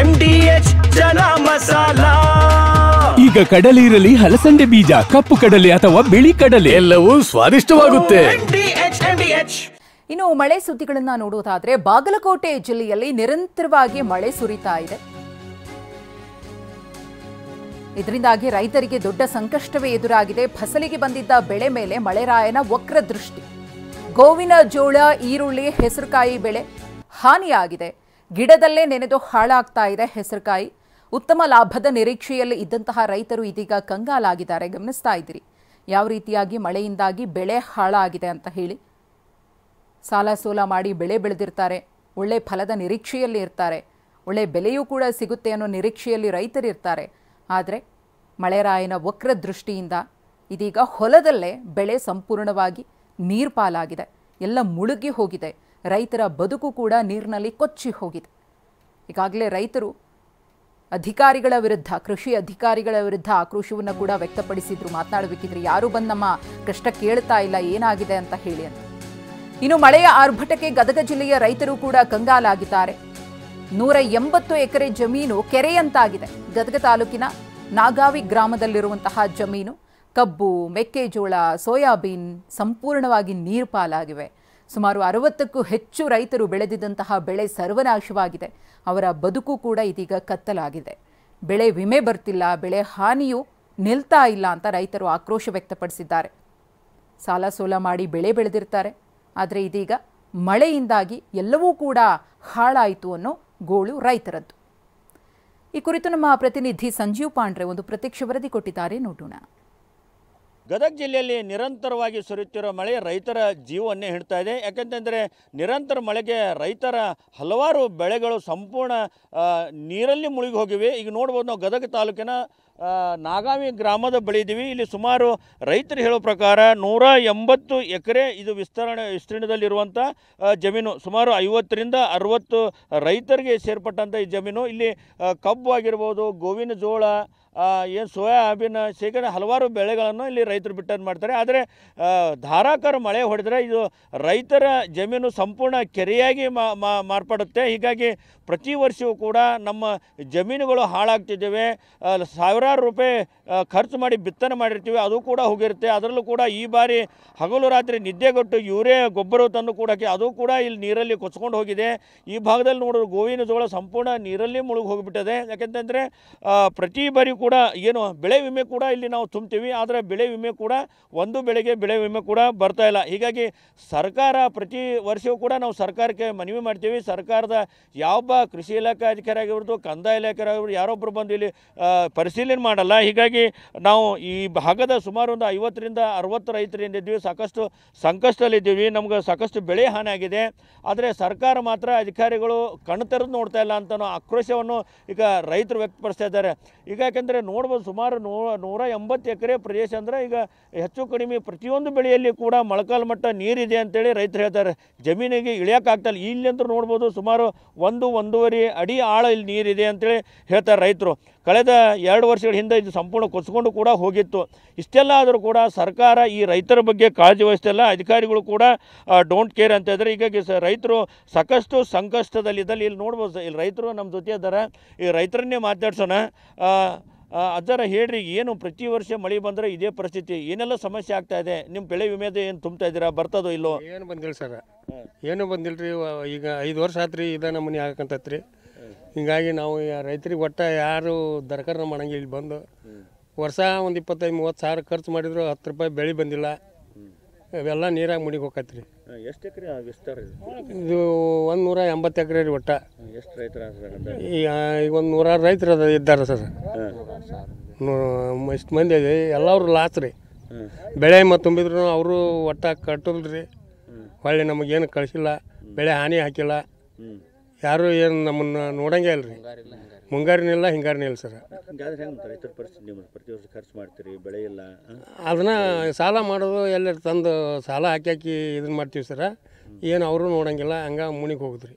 MDH ಜನ ಮಸಾಲಾ. ಈಗ ಕಡಲೆ ಇರಲಿ, ಹಲಸಂದೆ ಬೀಜ, ಕಪ್ಪು ಕಡಲೆ ಅಥವಾ ಬಿಳಿ ಕಡಲೆ, ಎಲ್ಲವೂ ಸ್ವಾದಿಷ್ಟವಾಗುತ್ತೆ. ಇನ್ನು ಮಳೆ ಸುದ್ದಿಗಳನ್ನ ನೋಡುವುದಾದ್ರೆ ಬಾಗಲಕೋಟೆ ಜಿಲ್ಲೆಯಲ್ಲಿ ನಿರಂತರವಾಗಿ ಮಳೆ ಸುರಿತಾ ಇದೆ. ಇದರಿಂದಾಗಿ ರೈತರಿಗೆ ದೊಡ್ಡ ಸಂಕಷ್ಟವೇ ಎದುರಾಗಿದೆ. ಫಸಲಿಗೆ ಬಂದಿದ್ದ ಬೆಳೆ ಮೇಲೆ ಮಳೆರಾಯನ ವಕ್ರ ದೃಷ್ಟಿ. ಗೋವಿನ ಜೋಳ, ಈರುಳ್ಳಿ, ಹೆಸರುಕಾಯಿ ಬೆಳೆ ಹಾನಿಯಾಗಿದೆ. ಗಿಡದಲ್ಲೇ ನೆನೆದು ಹಾಳಾಗ್ತಾ ಇದೆ ಹೆಸರುಕಾಯಿ. ಉತ್ತಮ ಲಾಭದ ನಿರೀಕ್ಷೆಯಲ್ಲಿ ಇದ್ದಂತಹ ರೈತರು ಇದೀಗ ಕಂಗಾಲಾಗಿದ್ದಾರೆ. ಗಮನಿಸ್ತಾ ಇದ್ದೀರಿ ಯಾವ ರೀತಿಯಾಗಿ ಮಳೆಯಿಂದಾಗಿ ಬೆಳೆ ಹಾಳಾಗಿದೆ ಅಂತ ಹೇಳಿ. ಸಾಲ ಸೋಲ ಮಾಡಿ ಬೆಳೆ ಬೆಳೆದಿರ್ತಾರೆ, ಒಳ್ಳೆ ಫಲದ ನಿರೀಕ್ಷೆಯಲ್ಲಿ ಇರ್ತಾರೆ, ಒಳ್ಳೆ ಬೆಲೆಯೂ ಕೂಡ ಸಿಗುತ್ತೆ ಅನ್ನೋ ನಿರೀಕ್ಷೆಯಲ್ಲಿ ರೈತರಿರ್ತಾರೆ. ಆದರೆ ಮಳೆರಾಯನ ವಕ್ರ ದೃಷ್ಟಿಯಿಂದ ಇದೀಗ ಹೊಲದಲ್ಲೇ ಬೆಳೆ ಸಂಪೂರ್ಣವಾಗಿ ನೀರ್ಪಾಲಾಗಿದೆ. ಎಲ್ಲ ಮುಳುಗಿ ಹೋಗಿದೆ. ರೈತರ ಬದುಕು ಕೂಡ ನೀರಿನಲ್ಲಿ ಕೊಚ್ಚಿ ಹೋಗಿದೆ. ಈಗಾಗಲೇ ರೈತರು ಅಧಿಕಾರಿಗಳ ವಿರುದ್ಧ, ಕೃಷಿ ಅಧಿಕಾರಿಗಳ ವಿರುದ್ಧ ಆಕ್ರೋಶವನ್ನು ಕೂಡ ವ್ಯಕ್ತಪಡಿಸಿದ್ರು. ಮಾತನಾಡಬೇಕಿದ್ರೆ ಯಾರು ಬಂದು ನಮ್ಮ ಕಷ್ಟ ಕೇಳ್ತಾ ಇಲ್ಲ, ಏನಾಗಿದೆ ಅಂತ ಹೇಳಿ ಅಂತ. ಇನ್ನು ಮಳೆಯ ಆರ್ಭಟಕ್ಕೆ ಗದಗ ಜಿಲ್ಲೆಯ ರೈತರು ಕೂಡ ಕಂಗಾಲಾಗಿದ್ದಾರೆ. 180 ಎಕರೆ ಜಮೀನು ಕೆರೆಯಂತಾಗಿದೆ. ಗದಗ ತಾಲೂಕಿನ ನಾಗಾವಿ ಗ್ರಾಮದಲ್ಲಿರುವಂತಹ ಜಮೀನು ಕಬ್ಬು, ಮೆಕ್ಕೆಜೋಳ, ಸೋಯಾಬೀನ್ ಸಂಪೂರ್ಣವಾಗಿ ನೀರ್ಪಾಲಾಗಿವೆ. ಸುಮಾರು 60ಕ್ಕೂ ಹೆಚ್ಚು ರೈತರು ಬೆಳೆದಿದ್ದಂತಹ ಬೆಳೆ ಸರ್ವನಾಶವಾಗಿದೆ. ಅವರ ಬದುಕು ಕೂಡ ಇದೀಗ ಕತ್ತಲಾಗಿದೆ. ಬೆಳೆ ವಿಮೆ ಬರ್ತಿಲ್ಲ, ಬೆಳೆ ಹಾನಿಯೂ ನಿಲ್ತಾ ಇಲ್ಲ ಅಂತ ರೈತರು ಆಕ್ರೋಶ ವ್ಯಕ್ತಪಡಿಸಿದ್ದಾರೆ. ಸಾಲ ಸೋಲ ಮಾಡಿ ಬೆಳೆ ಬೆಳೆದಿರ್ತಾರೆ, ಆದರೆ ಇದೀಗ ಮಳೆಯಿಂದಾಗಿ ಎಲ್ಲವೂ ಕೂಡ ಹಾಳಾಯಿತು ಅನ್ನೋ ಗೋಳು ರೈತರದ್ದು. ಈ ಕುರಿತು ನಮ್ಮ ಪ್ರತಿನಿಧಿ ಸಂಜೀವ್ ಪಾಂಡ್ರೆ ಒಂದು ಪ್ರತ್ಯಕ್ಷ ವರದಿ ಕೊಟ್ಟಿದ್ದಾರೆ, ನೋಡೋಣ. ಗದಗ ಜಿಲ್ಲೆಯಲ್ಲಿ ನಿರಂತರವಾಗಿ ಸುರಿಯುತ್ತಿರುವ ಮಳೆ ರೈತರ ಜೀವವನ್ನೇ ಹಿಡ್ತಾ ಇದೆ. ಯಾಕೆಂತಂದರೆ ನಿರಂತರ ಮಳೆಗೆ ರೈತರ ಹಲವಾರು ಬೆಳೆಗಳು ಸಂಪೂರ್ಣ ನೀರಲ್ಲಿ ಮುಳುಗಿ ಹೋಗಿವೆ. ಈಗ ನೋಡ್ಬೋದು, ನಾವು ಗದಗ ತಾಲೂಕಿನ ನಾಗಾವಿ ಗ್ರಾಮದ ಬಳಿ ಇದ್ದೀವಿ. ಇಲ್ಲಿ ಸುಮಾರು ರೈತರು ಹೇಳೋ ಪ್ರಕಾರ 180 ಎಕರೆ ಇದು ವಿಸ್ತೀರ್ಣದಲ್ಲಿರುವಂಥ ಜಮೀನು. ಸುಮಾರು 50ರಿಂದ 60 ರೈತರಿಗೆ ಸೇರ್ಪಟ್ಟಂಥ ಈ ಜಮೀನು. ಇಲ್ಲಿ ಕಬ್ಬು ಆಗಿರ್ಬೋದು, ಗೋವಿನ ಜೋಳ, ಏನು ಸೋಯಾಬೀನ್ ಸೇಕರಣೆ ಹಲವಾರು ಬೆಳೆಗಳನ್ನು ಇಲ್ಲಿ ರೈತರು ಬಿಟ್ಟನ್ನು ಮಾಡ್ತಾರೆ. ಆದರೆ ಧಾರಾಕಾರ ಮಳೆ ಹೊಡೆದರೆ ಇದು ರೈತರ ಜಮೀನು ಸಂಪೂರ್ಣ ಕೆರೆಯಾಗಿ ಮಾರ್ಪಡುತ್ತೆ. ಹೀಗಾಗಿ ಪ್ರತಿ ವರ್ಷವೂ ಕೂಡ ನಮ್ಮ ಜಮೀನುಗಳು ಹಾಳಾಗ್ತಿದ್ದೇವೆ. ಸಾವಿರಾರು ರೂಪಾಯಿ ಖರ್ಚು ಮಾಡಿ ಬಿತ್ತನೆ ಮಾಡಿರ್ತೀವಿ, ಅದು ಕೂಡ ಹೋಗಿರುತ್ತೆ. ಅದರಲ್ಲೂ ಕೂಡ ಈ ಬಾರಿ ಹಗಲು ರಾತ್ರಿ ನಿದ್ದೆಗೊಟ್ಟು ಯೂರಿಯಾ ಗೊಬ್ಬರ ತಂದು ಕೂಡಕ್ಕೆ ಅದು ಕೂಡ ಇಲ್ಲಿ ನೀರಲ್ಲಿ ಕೊಚ್ಕೊಂಡು ಹೋಗಿದೆ. ಈ ಭಾಗದಲ್ಲಿ ನೋಡೋದು ಗೋವಿನ ಜೋಳ ಸಂಪೂರ್ಣ ನೀರಲ್ಲಿ ಮುಳುಗಿ ಹೋಗಿಬಿಟ್ಟಿದೆ. ಯಾಕೆಂತಂದರೆ ಪ್ರತಿ ಬಾರಿ ಕೂಡ ಏನು ಬೆಳೆ ವಿಮೆ ಕೂಡ ಇಲ್ಲಿ ನಾವು ತುಂಬ್ತೀವಿ, ಆದರೆ ಬೆಳೆ ವಿಮೆ ಕೂಡ ಒಂದು ಬೆಳೆಗೆ ಬೆಳೆ ವಿಮೆ ಕೂಡ ಬರ್ತಾ ಇಲ್ಲ. ಹೀಗಾಗಿ ಸರ್ಕಾರ ಪ್ರತಿ ವರ್ಷವೂ ಕೂಡ ನಾವು ಸರ್ಕಾರಕ್ಕೆ ಮನವಿ ಮಾಡ್ತೀವಿ. ಸರ್ಕಾರದ ಯಾವ ಕೃಷಿ ಇಲಾಖೆ ಅಧಿಕಾರಿ ಆಗಿರ್ಬೋದು, ಕಂದಾಯ ಇಲಾಖೆ ಆಗಿರ್ಬೋದು, ಯಾರೊಬ್ಬರು ಬಂದು ಇಲ್ಲಿ ಪರಿಶೀಲನೆ ಮಾಡಲ್ಲ. ಹೀಗಾಗಿ ನಾವು ಈ ಭಾಗದ ಸುಮಾರು ಒಂದು 50ರಿಂದ 60 ರೈತರಿಂದಿದ್ದೀವಿ. ಸಾಕಷ್ಟು ಸಂಕಷ್ಟದಲ್ಲಿದ್ದೀವಿ. ನಮ್ಗೆ ಸಾಕಷ್ಟು ಬೆಳೆ ಹಾನಿ ಆಗಿದೆ. ಆದರೆ ಸರ್ಕಾರ ಮಾತ್ರ ಅಧಿಕಾರಿಗಳು ಕಣ್ಣು ತೆರೆದು ನೋಡ್ತಾ ಇಲ್ಲ ಅಂತ ಆಕ್ರೋಶವನ್ನು ಈಗ ರೈತರು ವ್ಯಕ್ತಪಡಿಸ್ತಾ ಇದ್ದಾರೆ. ಈಗ ಯಾಕೆಂದರೆ ನೋಡ್ಬೋದು, ಸುಮಾರು 180 ಎಕರೆ ಪ್ರದೇಶ ಅಂದರೆ ಈಗ ಹೆಚ್ಚು ಕಡಿಮೆ ಪ್ರತಿಯೊಂದು ಬೆಳೆಯಲ್ಲಿ ಕೂಡ ಮೊಳಕಾಲು ಮಟ್ಟ ನೀರಿದೆ ಅಂತೇಳಿ ರೈತರು ಹೇಳ್ತಾರೆ. ಜಮೀನಿಗೆ ಇಳಿಯೋಕ್ಕಾಗ್ತಲ್ಲ. ಇಲ್ಲಂತೂ ನೋಡ್ಬೋದು, ಸುಮಾರು 1-1.5 ಅಡಿ ಆಳ ಇಲ್ಲಿ ನೀರಿದೆ ಅಂತೇಳಿ ಹೇಳ್ತಾರೆ ರೈತರು. ಕಳೆದ 2 ವರ್ಷಗಳ ಹಿಂದೆ ಇದು ಸಂಪೂರ್ಣ ಕೊಚ್ಕೊಂಡು ಕೂಡ ಹೋಗಿತ್ತು. ಇಷ್ಟೆಲ್ಲ ಆದರೂ ಕೂಡ ಸರ್ಕಾರ ಈ ರೈತರ ಬಗ್ಗೆ ಕಾಳಜಿ ವಹಿಸ್ತಿಲ್ಲ. ಅಧಿಕಾರಿಗಳು ಕೂಡ ಡೋಂಟ್ ಕೇರ್ ಅಂತ ಇದ್ದಾರೆ. ಹೀಗಾಗಿ ರೈತರು ಸಾಕಷ್ಟು ಸಂಕಷ್ಟದಲ್ಲಿದ್ದಲ್ಲಿ ಇಲ್ಲಿ ನೋಡ್ಬೋದು. ಇಲ್ಲಿ ರೈತರು ನಮ್ಮ ಜೊತೆ ಇದ್ದಾರೆ. ಈ ರೈತರನ್ನೇ ಮಾತಾಡ್ಸೋಣ. ಅಜ್ಜರ ಹೇಳ್ರಿ, ಏನು ಪ್ರತಿ ವರ್ಷ ಮಳೆ ಬಂದರೆ ಇದೇ ಪರಿಸ್ಥಿತಿ, ಏನೆಲ್ಲ ಸಮಸ್ಯೆ ಆಗ್ತಾ ಇದೆ? ನಿಮ್ಮ ಬೆಳೆ ವಿಮೆದ ಏನು ತುಂಬ್ತಾ ಇದ್ದೀರಾ, ಬರ್ತದೋ ಇಲ್ಲೋ? ಏನು ಬಂದಿಲ್ಲ ಸರ್, ಏನು ಬಂದಿಲ್ಲ ರೀ. ಈಗ 5 ವರ್ಷ ಆತ್ರಿ ಇದ ನಮ್ಮನೆ ಆಗಕ್ಕಂತತ್ರಿ. ಹಿಂಗಾಗಿ ನಾವು ರೈತರಿಗೆ ಒಟ್ಟ ಯಾರು ದರ್ಕಾರ ಮಾಡಂಗಿಲ್ಲ. ಇಲ್ಲಿ ಬಂದು ವರ್ಷ ಒಂದು 25-30 ಸಾವಿರ ಖರ್ಚು ಮಾಡಿದ್ರು 10 ರೂಪಾಯಿ ಬೆಳೆ ಬಂದಿಲ್ಲ. ಇವೆಲ್ಲ ನೀರಾಗಿ ಮುಣಿಗೆ ಹೋಗತ್ರಿ. ಎಷ್ಟು ಎಕರೆ ವಿಸ್ತಾರ ಇದು 180 ಎಕರೆ ರೀ. ಒಟ್ಟ ಎಷ್ಟು ರೈತರ ಈಗ ಒಂದು 100 ರೈತರು ಇದ್ದಾರೆ ಸರ್. ಇಷ್ಟು ಮಂದಿ ಇದೆ, ಎಲ್ಲರೂ ಲಾಸ್ ರೀ. ಬೆಳೆ ಮತ್ತು ತುಂಬಿದ್ರು ಅವರು ಒಟ್ಟ ಕಟ್ಟಲ್ರಿ. ಹೊಳ್ಳಿ ನಮಗೇನು ಕಳಿಸಿಲ್ಲ, ಬೆಳೆ ಹಾನಿ ಹಾಕಿಲ್ಲ. ಯಾರು ಏನು ನಮ್ಮನ್ನು ನೋಡಂಗೇ ಇಲ್ಲ ರೀ. ಮುಂಗಾರಿನಿಲ್ಲ, ಹಿಂಗಾರಿನಿಲ್ಲ ಸರ್. ರೈತರ ಪರಿಸ್ಥಿತಿ ಪ್ರತಿ ವರ್ಷ ಖರ್ಚು ಮಾಡ್ತೀರಿ, ಬೆಳೆ ಇಲ್ಲ, ಅದನ್ನ ಸಾಲ ಮಾಡೋದು ಎಲ್ಲರೂ ತಂದು ಸಾಲ ಹಾಕಿ ಇದನ್ನು ಮಾಡ್ತೀವಿ ಸರ. ಏನು ಅವರು ನೋಡಂಗಿಲ್ಲ, ಹಂಗೆ ಮುಣಿಗೆ ಹೋಗುದ್ರಿ.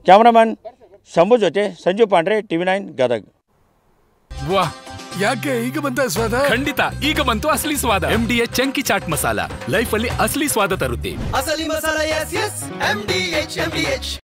ಕ್ಯಾಮ್ರಾಮನ್ ಶಂಭು ಜೊತೆ ಸಂಜೀವ್ ಪಾಂಡ್ರೆ, TV9 ಗದಗ್. ವಾಹ್, ಯಾಕೆ ಈಗ ಬಂತ ಸ್ವಾದ? ಖಂಡಿತ ಈಗ ಬಂತು ಅಸಲಿ ಸ್ವಾದ. MDH chunky chaat masala life ಅಲ್ಲಿ ಅಸಲಿ ಸ್ವಾದ ತರುತ್ತೆ. ಅಸಲಿ ಮಸಾಲ, MDH.